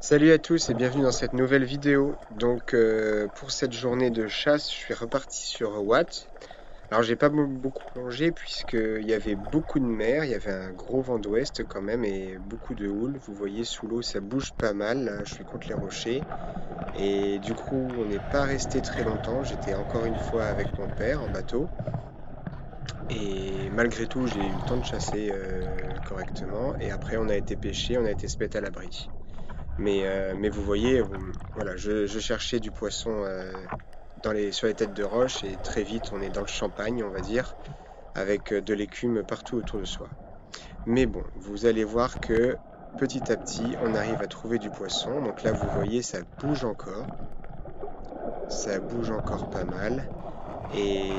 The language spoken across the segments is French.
Salut à tous et bienvenue dans cette nouvelle vidéo. Pour cette journée de chasse, je suis reparti sur Watt. Alors j'ai pas beaucoup plongé puisqu'il y avait beaucoup de mer, il y avait un gros vent d'ouest quand même et beaucoup de houle. Vous voyez sous l'eau ça bouge pas mal, là, je suis contre les rochers. Et du coup on n'est pas resté très longtemps, j'étais encore une fois avec mon père en bateau. Et malgré tout j'ai eu le temps de chasser correctement. Et après on a été pêcher, on a été se mettre à l'abri. Mais vous voyez, voilà, je cherchais du poisson sur les têtes de roche et très vite on est dans le champagne, on va dire, avec de l'écume partout autour de soi. Mais bon, vous allez voir que petit à petit on arrive à trouver du poisson. Donc là vous voyez ça bouge encore pas mal. Et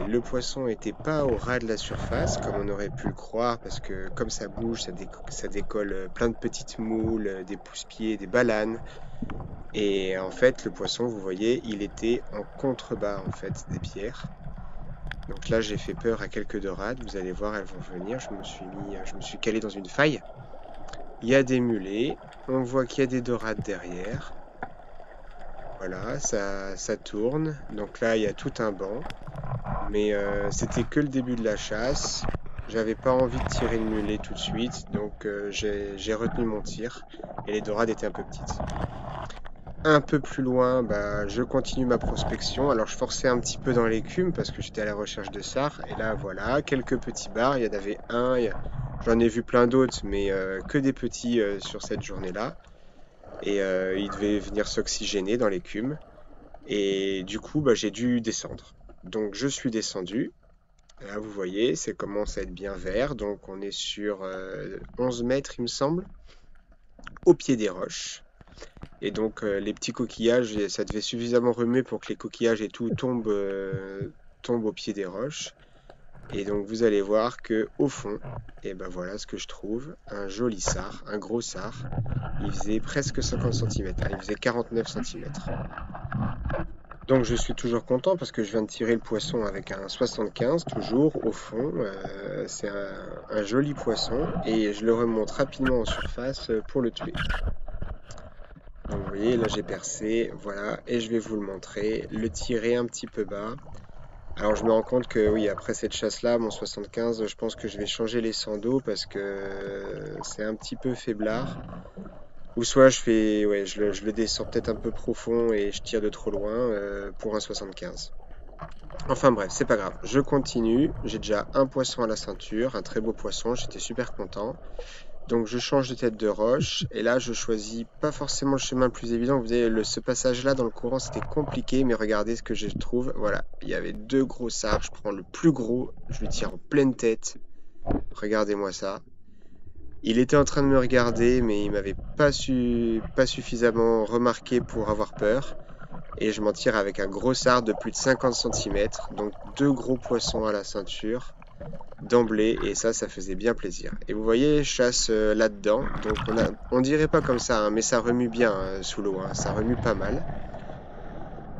le poisson n'était pas au ras de la surface comme on aurait pu le croire parce que comme ça bouge, ça décolle plein de petites moules, des pousse-pieds, des balanes. Et en fait, le poisson, vous voyez, il était en contrebas en fait des pierres. Donc là, j'ai fait peur à quelques dorades. Vous allez voir, elles vont venir. Je me suis calé dans une faille. Il y a des mulets. On voit qu'il y a des dorades derrière. Voilà, ça tourne. Donc là, il y a tout un banc. Mais c'était que le début de la chasse. J'avais pas envie de tirer le mulet tout de suite, donc j'ai retenu mon tir. Et les dorades étaient un peu petites. Un peu plus loin, bah, je continue ma prospection. Alors je forçais un petit peu dans l'écume parce que j'étais à la recherche de sars. Et là voilà, quelques petits bars. Il y en avait un, j'en ai vu plein d'autres, mais que des petits sur cette journée-là. Et ils devaient venir s'oxygéner dans l'écume. Et du coup, bah, j'ai dû descendre. Donc je suis descendu. Là vous voyez, ça commence à être bien vert. Donc on est sur 11 mètres il me semble, au pied des roches. Et donc les petits coquillages, ça devait suffisamment remuer pour que les coquillages et tout tombent au pied des roches. Et donc vous allez voir que au fond, et ben voilà ce que je trouve, un joli sard, un gros sard. Il faisait presque 50 cm, il faisait 49 cm. Donc je suis toujours content parce que je viens de tirer le poisson avec un 75, toujours au fond. C'est un joli poisson et je le remonte rapidement en surface pour le tuer. Donc vous voyez, là j'ai percé, voilà, et je vais vous le montrer, le tirer un petit peu bas. Alors je me rends compte que oui, après cette chasse-là, mon 75, je pense que je vais changer les sandos parce que c'est un petit peu faiblard. Ou soit je le descends peut-être un peu profond et je tire de trop loin pour un 75. Enfin bref, c'est pas grave, je continue, j'ai déjà un poisson à la ceinture, un très beau poisson, j'étais super content. Donc je change de tête de roche et là je choisis pas forcément le chemin le plus évident. Vous voyez, ce passage-là dans le courant c'était compliqué, mais regardez ce que je trouve. Voilà, il y avait deux gros sards. Je prends le plus gros, je lui tire en pleine tête. Regardez-moi ça. Il était en train de me regarder, mais il m'avait pas suffisamment remarqué pour avoir peur. Et je m'en tire avec un gros sard de plus de 50 cm. Donc deux gros poissons à la ceinture d'emblée et ça faisait bien plaisir. Et vous voyez, je chasse là-dedans, donc on dirait pas comme ça, hein, mais ça remue bien sous l'eau, hein, ça remue pas mal.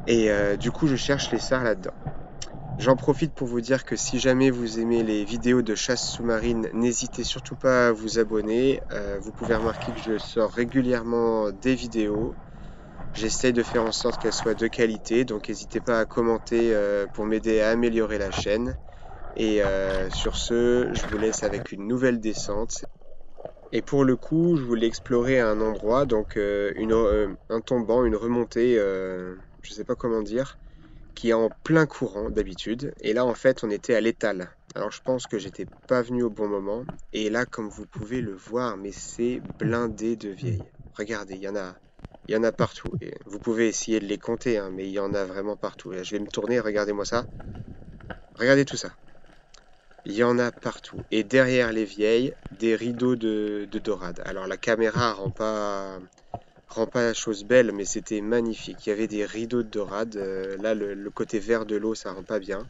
Et du coup, je cherche les sards là-dedans. J'en profite pour vous dire que si jamais vous aimez les vidéos de chasse sous-marine, n'hésitez surtout pas à vous abonner. Vous pouvez remarquer que je sors régulièrement des vidéos. J'essaye de faire en sorte qu'elles soient de qualité, donc n'hésitez pas à commenter pour m'aider à améliorer la chaîne. Et sur ce, je vous laisse avec une nouvelle descente. Et pour le coup, je voulais explorer un endroit, donc un tombant, une remontée, je sais pas comment dire, qui est en plein courant d'habitude. Et là, en fait, on était à l'étal. Alors, je pense que j'étais pas venu au bon moment. Et là, comme vous pouvez le voir, mais c'est blindé de vieilles. Regardez, il y en a partout. Et vous pouvez essayer de les compter, hein, mais il y en a vraiment partout. Et là, je vais me tourner, regardez-moi ça. Regardez tout ça. Il y en a partout. Et derrière les vieilles, des rideaux de dorade. Alors la caméra rend pas la chose belle, mais c'était magnifique. Il y avait des rideaux de dorade. Là, le côté vert de l'eau, ça rend pas bien.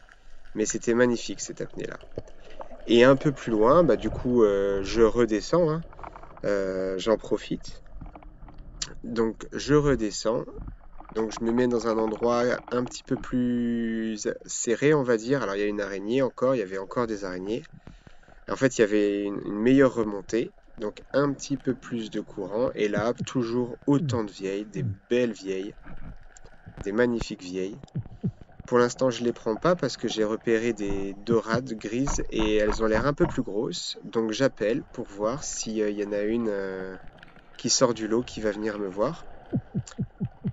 Mais c'était magnifique cette apnée-là. Et un peu plus loin, bah, du coup, je redescends, hein. J'en profite. Donc je redescends. Donc je me mets dans un endroit un petit peu plus serré, on va dire. Alors il y a une araignée encore, il y avait encore des araignées. En fait, il y avait une meilleure remontée. Donc un petit peu plus de courant. Et là, toujours autant de vieilles, des belles vieilles, des magnifiques vieilles. Pour l'instant, je les prends pas parce que j'ai repéré des dorades grises et elles ont l'air un peu plus grosses. Donc j'appelle pour voir s'il y en a une qui sort du lot, qui va venir me voir.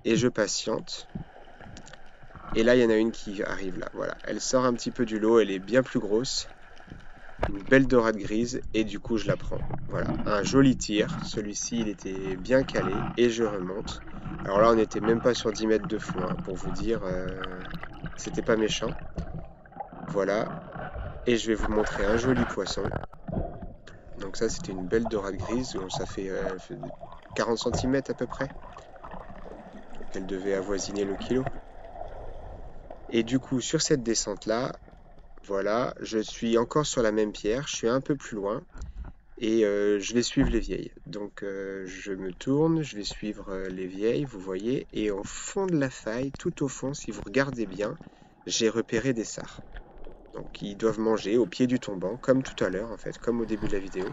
Et je patiente. Et là, il y en a une qui arrive là. Voilà, elle sort un petit peu du lot, elle est bien plus grosse. Une belle dorade grise et du coup je la prends. Voilà, un joli tir. Celui-ci il était bien calé et je remonte. Alors là on n'était même pas sur 10 mètres de fond, hein, pour vous dire, c'était pas méchant. Voilà, et je vais vous montrer un joli poisson. Donc ça c'était une belle dorade grise, ça fait 40 cm à peu près. Donc elle devait avoisiner le kilo. Et du coup sur cette descente là, voilà, je suis encore sur la même pierre, je suis un peu plus loin. Et je vais suivre les vieilles. Donc je me tourne, je vais suivre les vieilles, vous voyez. Et au fond de la faille, tout au fond, si vous regardez bien, j'ai repéré des sars. Donc ils doivent manger au pied du tombant, comme tout à l'heure en fait, comme au début de la vidéo.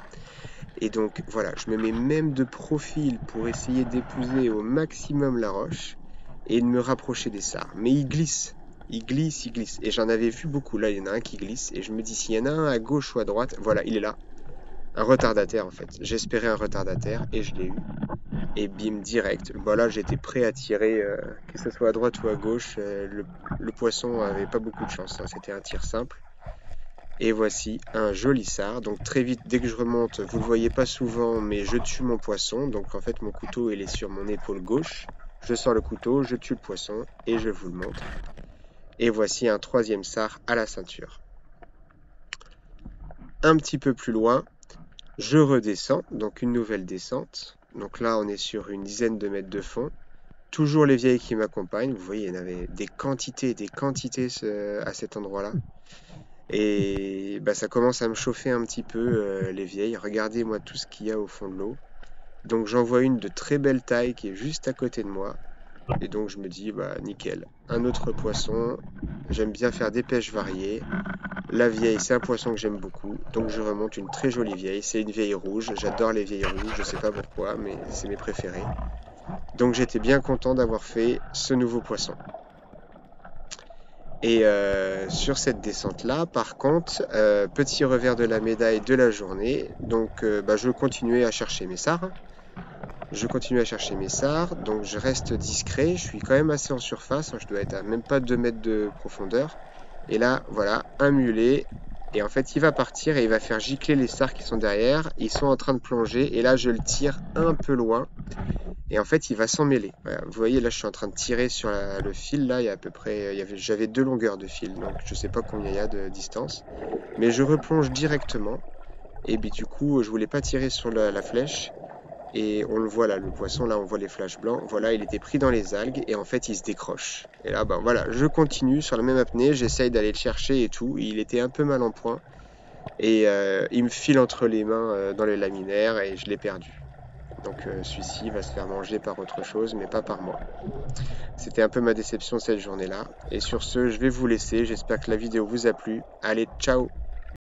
Et donc voilà, je me mets même de profil pour essayer d'épouser au maximum la roche et de me rapprocher des sars. Mais ils glissent. Il glisse, il glisse. Et j'en avais vu beaucoup. Là, il y en a un qui glisse. Et je me dis, s'il y en a un à gauche ou à droite, voilà, il est là. Un retardataire en fait. J'espérais un retardataire et je l'ai eu. Et bim, direct. Bon là j'étais prêt à tirer, que ce soit à droite ou à gauche. Le poisson avait pas beaucoup de chance, hein. C'était un tir simple. Et voici un joli sard. Donc très vite, dès que je remonte, vous le voyez pas souvent, mais je tue mon poisson. Donc en fait mon couteau il est sur mon épaule gauche. Je sors le couteau, je tue le poisson et je vous le montre. Et voici un troisième sard à la ceinture. Un petit peu plus loin, je redescends, donc une nouvelle descente. Donc là, on est sur une dizaine de mètres de fond. Toujours les vieilles qui m'accompagnent. Vous voyez, il y en avait des quantités à cet endroit-là. Et bah, ça commence à me chauffer un petit peu, les vieilles. Regardez-moi tout ce qu'il y a au fond de l'eau. Donc j'en vois une de très belle taille qui est juste à côté de moi. Et donc je me dis, bah nickel. Un autre poisson. J'aime bien faire des pêches variées. La vieille, c'est un poisson que j'aime beaucoup, donc je remonte une très jolie vieille. C'est une vieille rouge, j'adore les vieilles rouges, je sais pas pourquoi, mais c'est mes préférés. Donc j'étais bien content d'avoir fait ce nouveau poisson. Et sur cette descente-là, par contre, petit revers de la médaille de la journée, donc je continuais à chercher mes sars. Je continue à chercher mes sars, donc je reste discret, je suis quand même assez en surface, hein, je dois être à même pas 2 mètres de profondeur. Et là, voilà, un mulet. Et en fait, il va partir et il va faire gicler les sars qui sont derrière. Ils sont en train de plonger. Et là, je le tire un peu loin. Et en fait, il va s'en mêler. Voilà, vous voyez, là, je suis en train de tirer sur le fil. Là, il y a à peu près, j'avais 2 longueurs de fil. Donc, je sais pas combien il y a de distance. Mais je replonge directement. Et puis, du coup, je voulais pas tirer sur la flèche. Et on le voit là, le poisson, là on voit les flashs blancs. Voilà, il était pris dans les algues et en fait il se décroche. Et là, ben voilà, je continue sur la même apnée, j'essaye d'aller le chercher et tout. Il était un peu mal en point et il me file entre les mains dans les laminaires et je l'ai perdu. Donc celui-ci va se faire manger par autre chose, mais pas par moi. C'était un peu ma déception cette journée-là. Et sur ce, je vais vous laisser. J'espère que la vidéo vous a plu. Allez, ciao!